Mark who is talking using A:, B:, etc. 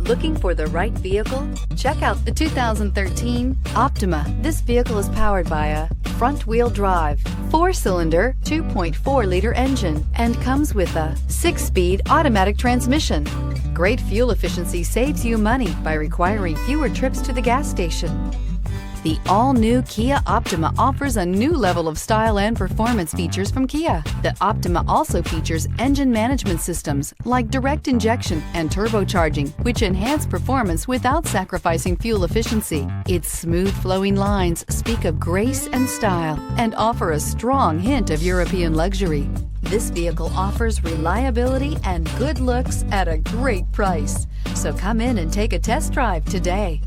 A: Looking for the right vehicle? Check out the 2013 Optima. This vehicle is powered by a front-wheel drive, 4-cylinder, 2.4-liter engine, and comes with a 6-speed automatic transmission. Great fuel efficiency saves you money by requiring fewer trips to the gas station. The all-new Kia Optima offers a new level of style and performance features from Kia. The Optima also features engine management systems like direct injection and turbocharging, which enhance performance without sacrificing fuel efficiency. Its smooth flowing lines speak of grace and style and offer a strong hint of European luxury. This vehicle offers reliability and good looks at a great price. So come in and take a test drive today.